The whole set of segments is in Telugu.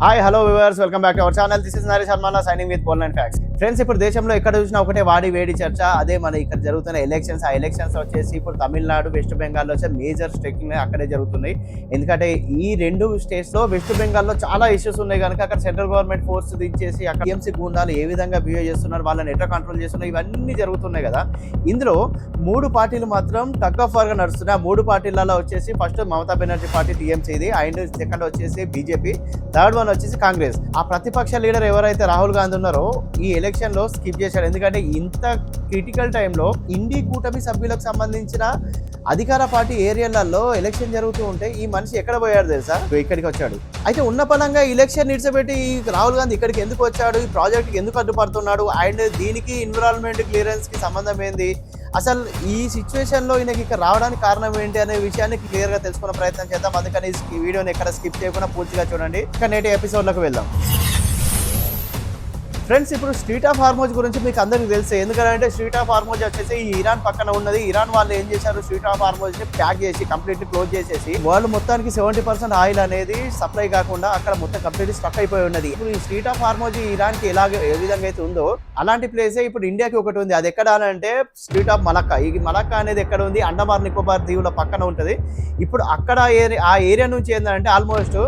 Hi hello viewers, welcome back to our channel. This is Naresh Sharma signing with poll and facts. Friends, ఇప్పుడు దేశంలో ఎక్కడ చూసినా ఒకటే వాడి వేడి చర్చ. అదే మన ఇక్కడ జరుగుతున్న ఎలక్షన్స్. ఆ ఎలక్షన్స్ వచ్చేసి ఇప్పుడు తమిళనాడు, వెస్ట్ బెంగాల్లో వచ్చే మేజర్ స్టేకింగ్ అక్కడే జరుగుతున్నాయి. ఎందుకంటే ఈ రెండు స్టేట్స్ లో, వెస్ట్ బెంగాల్లో చాలా ఇష్యూస్ ఉన్నాయి కనుక అక్కడ సెంట్రల్ గవర్నమెంట్ ఫోర్స్ దించేసి అక్కడ టీఎంసీ గుండాలు ఏ విధంగా బిహేవ్ చేస్తున్నారు, వాళ్ళని ఎట్లా కంట్రోల్ చేస్తున్నారు, ఇవన్నీ జరుగుతున్నాయి కదా. ఇందులో మూడు పార్టీలు మాత్రం టగ్ ఆఫ్ వార్ గా నడుస్తున్నాయి. ఆ మూడు పార్టీలలో వచ్చేసి ఫస్ట్ మమతా బెనర్జీ పార్టీ టీఎంసీది, అండ్ సెకండ్ వచ్చేసి బీజేపీ, థర్డ్ వన్ వచ్చేసి కాంగ్రెస్. ఆ ప్రతిపక్ష లీడర్ ఎవరైతే రాహుల్ గాంధీ ఉన్నారో ఈ ఎలక్షన్ లో స్కిప్ చేశాడు. ఎందుకంటే ఇంత క్రిటికల్ టైంలో ఇండి కూటమి సభ్యులకు సంబంధించిన అధికార పార్టీ ఏరియాలలో ఎలక్షన్ జరుగుతూ ఉంటే ఈ మనిషి ఎక్కడ పోయాడు తెలుసా? ఇక్కడికి వచ్చాడు. అయితే ఉన్న పలంగా ఎలక్షన్ నిడిచిపెట్టి రాహుల్ గాంధీ ఇక్కడికి ఎందుకు వచ్చాడు, ఈ ప్రాజెక్ట్ ఎందుకు అడ్డుపడుతున్నాడు, అండ్ దీనికి ఎన్విరాన్మెంట్ క్లియరెన్స్ కి సంబంధం ఏంది, అసలు ఈ సిచ్యువేషన్ లో ఈయనకి ఇక్కడ రావడానికి కారణం ఏంటి అనే విషయాన్ని క్లియర్ గా తెలుసుకునే ప్రయత్నం చేద్దాం. అందుకని ఈ వీడియోని ఎక్కడ స్కిప్ చేయకుండా పూర్తిగా చూడండి. ఇక నేటి ఎపిసోడ్లోకి వెళ్దాం. ఫ్రెండ్స్, ఇప్పుడు స్ట్రీట్ ఆఫ్ హార్మోజ్ గురించి మీకు అందరికీ తెలుసు. ఎందుకంటే స్ట్రీట్ ఆఫ్ హార్మోజ్ వచ్చేసి ఈ ఇరాన్ పక్కన ఉన్నది. ఇరాన్ వాళ్ళు ఏం చేశారు, స్ట్రీట్ ఆఫ్ హార్మోజ్ ని ప్యాక్ చేసి కంప్లీట్లీ క్లోజ్ చేసేసి వాళ్ళు మొత్తానికి 70% ఆయిల్ అనేది సప్లై కాకుండా అక్కడ మొత్తం కంప్లీట్లీ స్టక్ అయిపోయి ఉన్నది. ఇప్పుడు ఈ స్ట్రీట్ ఆఫ్ హార్మోజ్ ఇరాన్ కి ఏ విధంగా అయితే ఉందో అలాంటి ప్లేసే ఇప్పుడు ఇండియాకి ఒకటి ఉంది. అది ఎక్కడ అంటే స్ట్రీట్ ఆఫ్ మలక్కా. ఈ మలక్కా అనేది ఎక్కడ ఉంది, అండమాన్ నికోబార్ దీవుల పక్కన ఉంటది. ఇప్పుడు అక్కడ ఆ ఏరియా నుంచి ఏంటంటే ఆల్మోస్ట్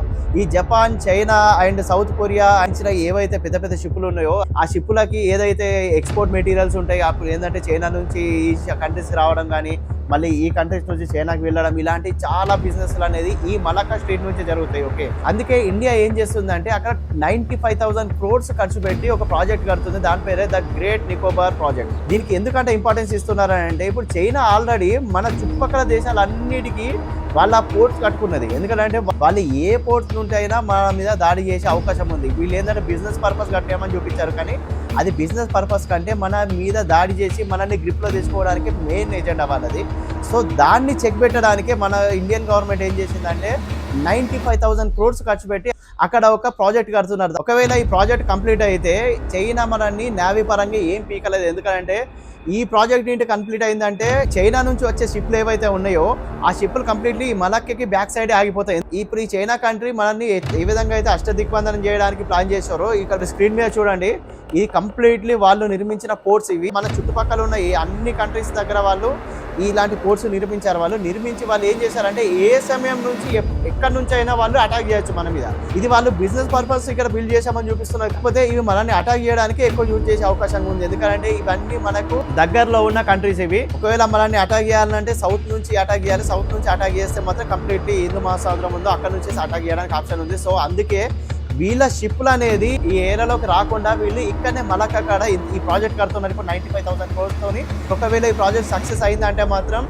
ఈ Japan, China and South Korea అంచిన ఏవైతే పెద్ద పెద్ద షిప్పులు ఉన్నాయో ఆ షిప్పులకి ఏదైతే ఎక్స్పోర్ట్ మెటీరియల్స్ ఉంటాయి, అప్పుడు ఏంటంటే చైనా నుంచి ఈ కంట్రీస్ రావడం కానీ మళ్ళీ ఈ కంట్రీస్ నుంచి చైనాకి వెళ్ళడం, ఇలాంటి చాలా బిజినెస్లు అనేది ఈ మలక్కా స్ట్రీట్ నుంచి జరుగుతాయి. ఓకే, అందుకే ఇండియా ఏం చేస్తుందంటే అక్కడ 95,000 crores ఖర్చు పెట్టి ఒక ప్రాజెక్ట్ కడుతుంది. దాని పేరే ద గ్రేట్ నికోబార్ ప్రాజెక్ట్. దీనికి ఎందుకంటే ఇంపార్టెన్స్ ఇస్తున్నారంటే ఇప్పుడు చైనా ఆల్రెడీ మన చుట్టుపక్కల దేశాలన్నిటికీ వాళ్ళ పోర్ట్స్ కట్టుకున్నది. ఎందుకంటే వాళ్ళు ఏ పోర్ట్స్ నుండి అయినా మన మీద దాడి చేసే అవకాశం ఉంది. వీళ్ళు ఏంటంటే బిజినెస్ పర్పస్ కట్టామని చూపించారు, కానీ అది బిజినెస్ పర్పస్ కంటే మన మీద దాడి చేసి మనల్ని గ్రిప్లో తీసుకోవడానికి మెయిన్ ఎజెండా వాళ్ళది. సో దాన్ని చెక్ పెట్టడానికే మన ఇండియన్ గవర్నమెంట్ ఏం చేసిందంటే 95,000 crores ఖర్చు పెట్టి అక్కడ ఒక ప్రాజెక్ట్ కడుతున్నారు. ఒకవేళ ఈ ప్రాజెక్ట్ కంప్లీట్ అయితే చైనా మనల్ని నేవీ పరంగా ఏం పీకలేదు. ఎందుకంటే ఈ ప్రాజెక్ట్ ఏంటి కంప్లీట్ అయిందంటే చైనా నుంచి వచ్చే షిప్లు ఏవైతే ఉన్నాయో ఆ షిప్లు కంప్లీట్లీ మలక్కాకి బ్యాక్ సైడ్ ఆగిపోతాయి. ఇప్పుడు ఈ చైనా కంట్రీ మనల్ని ఏ విధంగా అయితే అష్టదిగ్బంధనం చేయడానికి ప్లాన్ చేశారో ఇక్కడ స్క్రీన్ మీద చూడండి. ఇది కంప్లీట్లీ వాళ్ళు నిర్మించిన పోర్ట్స్. ఇవి మన చుట్టుపక్కల ఉన్న ఈ అన్ని కంట్రీస్ దగ్గర వాళ్ళు ఇలాంటి పోర్ట్స్ నిర్మించారు. వాళ్ళు ఏం చేశారంటే ఏ సమయం నుంచి ఎక్కడి నుంచి అయినా వాళ్ళు అటాక్ చేయొచ్చు మన మీద. ఇది వాళ్ళు బిజినెస్ పర్పస్ ఇక్కడ బిల్డ్ చేశామని చూపిస్తున్నారు. కాకపోతే ఇవి మనల్ని అటాక్ చేయడానికి ఎక్కువ యూజ్ చేసే అవకాశం ఉంది. ఎందుకంటే ఇవన్నీ మనకు దగ్గరలో ఉన్న కంట్రీస్. ఇవి ఒకవేళ మనల్ని అటాక్ చేయాలంటే సౌత్ నుంచి అటాక్ చేయాలి. సౌత్ నుంచి అటాక్ చేస్తే మాత్రం కంప్లీట్లీ హిందూ మహాసాగరం ఉందో అక్కడ నుంచి అటాక్ చేయడానికి ఆప్షన్ ఉంది. సో అందుకే వీళ్ళ షిప్లు అనేది ఈ ఏరియాలోకి రాకుండా వీళ్ళు ఇక్కడనే మలక్కా కాడ ఈ ప్రాజెక్ట్ కడుతున్నారు. ఇప్పుడు 95,000 crores తోని. ఒకవేళ ఈ ప్రాజెక్ట్ సక్సెస్ అయిందంటే మాత్రం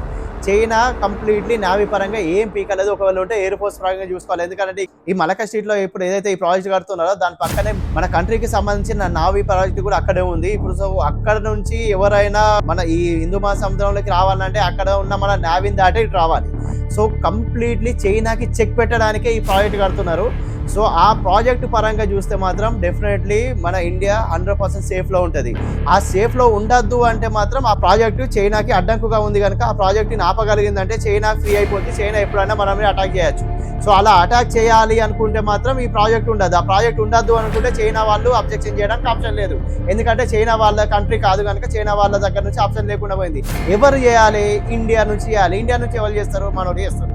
చైనా కంప్లీట్లీ నావీ పరంగా ఏం పీకలేదు. ఒకవేళ ఉంటే ఎయిర్ ఫోర్స్ పరంగా చూసుకోవాలి. ఎందుకంటే ఈ మలక్కా స్ట్రీట్ లో ఇప్పుడు ఏదైతే ఈ ప్రాజెక్ట్ కడుతున్నారో దాని పక్కనే మన కంట్రీకి సంబంధించిన నావీ ప్రాజెక్ట్ కూడా అక్కడే ఉంది. ఇప్పుడు సో అక్కడ నుంచి ఎవరైనా మన ఈ హిందూ మహాసముద్రంలోకి రావాలంటే అక్కడ ఉన్న మన నావీని దాటి రావాలి. సో కంప్లీట్లీ చైనాకి చెక్ పెట్టడానికే ఈ ప్రాజెక్ట్ కడుతున్నారు. సో ఆ ప్రాజెక్ట్ పరంగా చూస్తే మాత్రం డెఫినెట్లీ మన ఇండియా 100% సేఫ్లో ఉంటుంది. ఆ సేఫ్లో ఉండద్దు అంటే మాత్రం ఆ ప్రాజెక్టు చైనాకి అడ్డంకుగా ఉంది కనుక ఆ ప్రాజెక్ట్ని ఆపగలిగిందంటే చైనా ఫ్రీ అయిపోతుంది. చైనా ఎప్పుడైనా మన మీద అటాక్ చేయొచ్చు. సో అలా అటాక్ చేయాలి అనుకుంటే మాత్రం ఈ ప్రాజెక్ట్ ఉండదు. ఆ ప్రాజెక్ట్ ఉండద్దు అనుకుంటే చైనా వాళ్ళు అబ్జెక్షన్ చేయడానికి ఆప్షన్ లేదు. ఎందుకంటే చైనా వాళ్ళ కంట్రీ కాదు కనుక చైనా వాళ్ళ దగ్గర నుంచి ఆప్షన్ లేకుండా పోయింది. ఎవరు చేయాలి? ఇండియా నుంచి చేయాలి. ఇండియా నుంచి ఎవరు చేస్తారు? మనోడు చేస్తారు.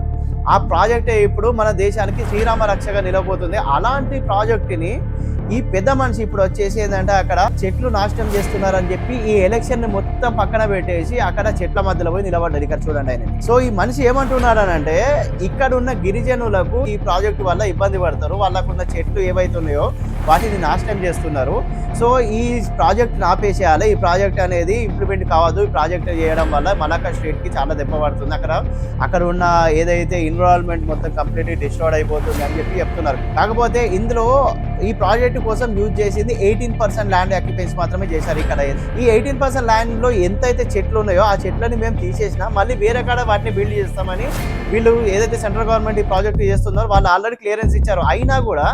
ఆ ప్రాజెక్టే ఇప్పుడు మన దేశానికి శ్రీరామ రక్షగా నిలబోతుంది. అలాంటి ప్రాజెక్టుని ఈ పెద్ద మనిషి ఇప్పుడు వచ్చేసి ఏంటంటే అక్కడ చెట్లు నాశనం చేస్తున్నారని చెప్పి ఈ ఎలక్షన్ ని మొత్తం పక్కన పెట్టేసి అక్కడ చెట్ల మధ్యలో పోయి నిలబడ్డారు. ఇక్కడ చూడండి ఆయన. సో ఈ మనిషి ఏమంటున్నాడనంటే ఇక్కడ ఉన్న గిరిజనులకు ఈ ప్రాజెక్టు వల్ల ఇబ్బంది పడతారు, వాళ్ళకున్న చెట్లు ఏవైతే ఉన్నాయో వాటిని నాశనం చేస్తున్నారు. సో ఈ ప్రాజెక్ట్ ఆపేసేయాలి. ఈ ప్రాజెక్ట్ అనేది ఇంప్లిమెంట్ కావద్దు. ఈ ప్రాజెక్ట్ చేయడం వల్ల మలక్కా స్ట్రీట్ కి చాలా దెబ్బ పడుతుంది. అక్కడ ఉన్న ఏదైతే ఎన్విరాన్మెంట్ మొత్తం కంప్లీట్లీ డిస్ట్రాయిడ్ అయిపోతుంది అని చెప్పి చెప్తున్నారు. కాకపోతే ఇందులో ఈ ప్రాజెక్ట్ కోసం యూజ్ చేసింది 18% ల్యాండ్ ఆక్యుపెన్సీ మాత్రమే చేశారు. ఇక్కడ ఈ 18% ల్యాండ్ లో ఎంతైతే చెట్లు ఉన్నాయో ఆ చెట్లని మేము తీసేసినా మళ్ళీ వేరే కాడ వాటిని బిల్డ్ చేస్తామని వీళ్ళు ఏదైతే సెంట్రల్ గవర్నమెంట్ ఈ ప్రాజెక్ట్ చేస్తున్నారో వాళ్ళు ఆల్రెడీ క్లియరెన్స్ ఇచ్చారు. అయినా కూడా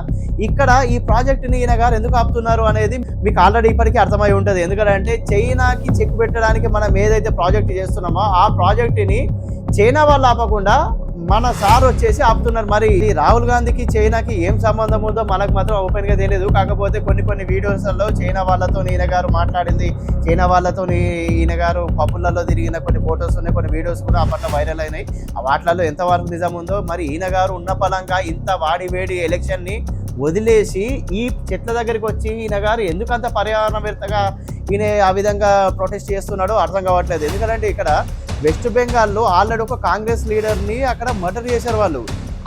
ఇక్కడ ఈ ప్రాజెక్ట్ని ఈయన గారు ఎందుకు ఆపుతున్నారు అనేది మీకు ఆల్రెడీ ఇప్పటికీ అర్థమై ఉంటుంది. ఎందుకంటే చైనాకి చెక్ పెట్టడానికి మనం ఏదైతే ప్రాజెక్ట్ చేస్తున్నామో ఆ ప్రాజెక్ట్ని చైనా వాళ్ళు ఆపకుండా మన సార్ వచ్చేసి ఆపుతున్నారు. మరి ఈ రాహుల్ గాంధీకి చైనాకి ఏం సంబంధం ఉందో మనకు మాత్రం ఓపెన్ గా తెలియదు. కాకపోతే కొన్ని వీడియోస్లలో చైనా వాళ్ళతో ఈయన గారు మాట్లాడింది, చైనా వాళ్ళతో ఈయన గారు పబ్బులలో తిరిగిన కొన్ని ఫొటోస్ ఉన్నాయి, కొన్ని వీడియోస్ కూడా అప్పట్లో వైరల్ అయినాయి. వాటిలలో ఎంతవరకు నిజం ఉందో, మరి ఈయన గారు ఉన్న పలంగా ఇంత వాడి వేడి ఎలక్షన్ ని వదిలేసి ఈ చెట్ల దగ్గరికి వచ్చి ఈయన గారు ఎందుకంత పర్యావరణవేత్తగా ఈయన ఆ విధంగా ప్రొటెస్ట్ చేస్తున్నాడో అర్థం కావట్లేదు. ఎందుకంటే ఇక్కడ వెస్ట్ బెంగాల్లో ఆల్రెడీ ఒక కాంగ్రెస్ లీడర్ని అక్కడ మర్డర్ చేశారు వాళ్ళు.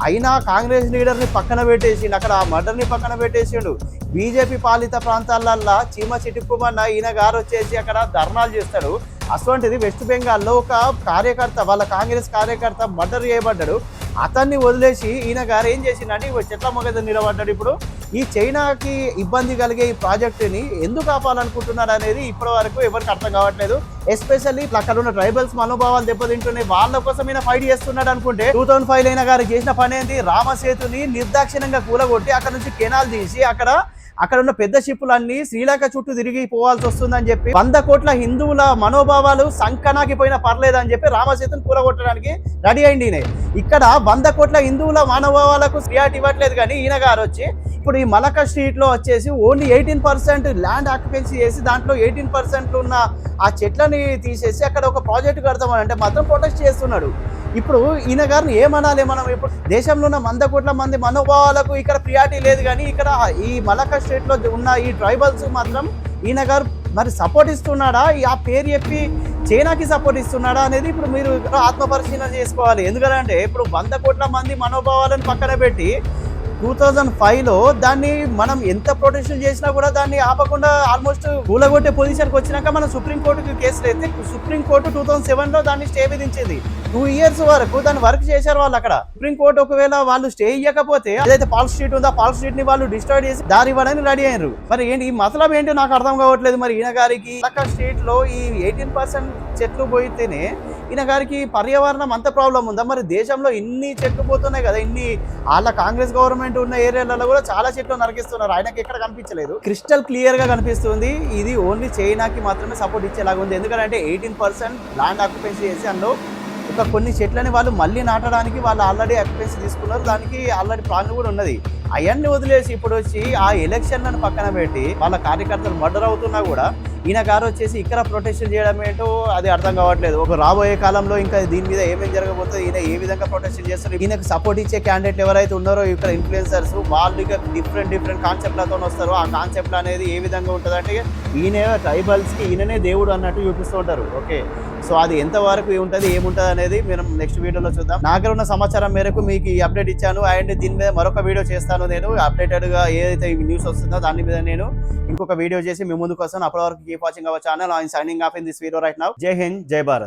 అయినా కాంగ్రెస్ లీడర్ని పక్కన పెట్టేసి అక్కడ ఆ మర్డర్ని పక్కన పెట్టేసిండు. బీజేపీ పాలిత ప్రాంతాలల్లో చీమ చిటుక్కుమన్న ఈయన గారు వచ్చేసి అక్కడ ధర్నాలు చేస్తాడు. అటువంటిది వెస్ట్ బెంగాల్లో ఒక కార్యకర్త, వాళ్ళ కాంగ్రెస్ కార్యకర్త మర్డర్ చేయబడ్డాడు. అతన్ని వదిలేసి ఈయన గారు ఏం చేసిందంటే చెట్ల మొగద నిలబడ్డాడు. ఇప్పుడు ఈ చైనాకి ఇబ్బంది కలిగే ఈ ప్రాజెక్టుని ఎందుకు ఆపాలనుకుంటున్నారు అనేది ఇప్పటి వరకు ఎవరికి అర్థం కావట్లేదు. ఎస్పెషల్లీ అక్కడ ఉన్న ట్రైబల్స్ మనోభావాలు దెబ్బతింటున్నాయి, వాళ్ళ కోసం ఈయన ఫైట్ చేస్తున్నాడు అనుకుంటే 2005 అయిన గారు చేసిన పని ఏంటి, రామసేతుని నిర్దాక్షిణ్యంగా కూలగొట్టి అక్కడ నుంచి కెనాల్ తీసి అక్కడ ఉన్న పెద్ద షిప్పులన్నీ శ్రీలంక చుట్టూ తిరిగి పోవాల్సి వస్తుందని చెప్పి 100 కోట్ల హిందువుల మనోభావాలు సంకనాగిపోయినా పర్లేదని చెప్పి రామసేతుని కూలగొట్టడానికి రెడీ అయింది. ఇక్కడ 100 కోట్ల హిందువుల మనోభావాలకు ప్రియారిటీ ఇవ్వట్లేదు. కానీ ఈయన గారు వచ్చి ఇప్పుడు ఈ మలక స్ట్రీట్ లో వచ్చేసి ఓన్లీ 18% ల్యాండ్ ఆక్యుపెన్సీ చేసి దాంట్లో 18% ఉన్న ఆ చెట్లని తీసేసి అక్కడ ఒక ప్రాజెక్టు కడతామని అంటే మాత్రం ప్రొటెస్ట్ చేస్తున్నాడు. ఇప్పుడు ఈయన గారిని ఏమనాలి మనం? ఇప్పుడు దేశంలో ఉన్న 100 కోట్ల మంది మనోభావాలకు ఇక్కడ ప్రియారిటీ లేదు. కానీ ఇక్కడ ఈ మలక స్టేట్ లో ఉన్న ఈ ట్రైబల్స్ మాత్రం ఈయన గారు మరి సపోర్ట్ ఇస్తున్నాడా, ఆ పేరు చెప్పి చైనాకి సపోర్ట్ ఇస్తున్నాడా అనేది ఇప్పుడు మీరు ఆత్మపరిశీలన చేసుకోవాలి. ఎందుకంటే ఇప్పుడు 100 కోట్ల మంది మనోభావాలను పక్కన పెట్టి 2005లో దాన్ని మనం ఎంత ప్రొటెక్షన్ చేసినా కూడా దాన్ని ఆపకుండా ఆల్మోస్ట్ కూలగొట్టే పొజిషన్కి వచ్చినాక మనం సుప్రీంకోర్టుకి కేసులు అయితే సుప్రీంకోర్టు 2007లో దాన్ని స్టే విధించింది. 2 years వరకు దాన్ని వర్క్ చేశారు వాళ్ళు అక్కడ. సుప్రీంకోర్టు ఒకవేళ వాళ్ళు స్టే ఇవ్వకపోతే ఏదైతే పాల్ స్ట్రీట్ ఉందో పాల్ స్ట్రీట్ ని వాళ్ళు డిస్ట్రాయ్ చేసి దారి ఇవ్వడానికి రెడీ అయ్యారు. మరి ఏంటి ఈ మతలం ఏంటో నాకు అర్థం కావట్లేదు. మరి ఈయన గారికి స్ట్రీట్ లో ఈ 18% చెట్లు పోయితేనే ఈయన గారికి పర్యావరణం అంత ప్రాబ్లం ఉందా? మరి దేశంలో ఇన్ని చెట్లు పోతున్నాయి కదా, ఇన్ని వాళ్ళ కాంగ్రెస్ గవర్నమెంట్ ఉన్న ఏరియాలలో కూడా చాలా చెట్లు నరికిస్తున్నారు. ఆయనకి ఎక్కడ కనిపించలేదు. క్రిస్టల్ క్లియర్ గా కనిపిస్తుంది ఇది ఓన్లీ చైనాకి మాత్రమే సపోర్ట్ ఇచ్చేలాగా ఉంది. ఎందుకంటే 18% ల్యాండ్ ఆక్యుపెన్సీ చేసి అందులో ఒక కొన్ని చెట్లని వాళ్ళు మళ్ళీ నాటడానికి వాళ్ళు ఆల్రెడీ ఆక్యుపెన్సీ తీసుకున్నారు. దానికి ఆల్రెడీ ప్లాన్ కూడా ఉన్నది. అవన్నీ వదిలేసి ఇప్పుడు వచ్చి ఆ ఎలక్షన్లను పక్కన పెట్టి వాళ్ళ కార్యకర్తలు మర్డర్ అవుతున్నా కూడా ఈయన గారు వచ్చేసి ఇక్కడ ప్రొటెస్ట్ చేయడం ఏంటో అది అర్థం కావట్లేదు. ఒక రాబోయే కాలంలో ఇంకా దీని మీద ఏమేమి జరగబోతుంది, ఈయన ఏ విధంగా ప్రొటెస్ట్ చేస్తారు, ఈయనకు సపోర్ట్ ఇచ్చే క్యాండిడేట్ ఎవరైతే ఉన్నారో ఇక్కడ ఇన్ఫ్లుయెన్సర్స్ వాళ్ళు ఇక డిఫరెంట్ కాన్సెప్ట్లతో వస్తారు. ఆ కాన్సెప్ట్ అనేది ఏ విధంగా ఉంటుంది అంటే ఈయన ట్రైబల్స్ కి ఈయననే దేవుడు అన్నట్టు చూపిస్తూ ఉంటారు. ఓకే, సో అది ఎంతవరకు ఉంటుంది ఏముంటుంది అనేది మేము నెక్స్ట్ వీడియోలో చూద్దాం. నా దగ్గర ఉన్న సమాచారం మేరకు మీకు ఈ అప్డేట్ ఇచ్చాను. అండ్ దీని మీద మరొక వీడియో చేస్తాను. నేను అప్డేటెడ్ గా ఏదైతే న్యూస్ వస్తుందో దాని మీద నేను ఇంకొక వీడియో చేసి మీ ముందుకు వస్తాను. అప్పటి వరకు keep watching our channel. I am signing off in this video right now. జై హింద్, జై భారత్.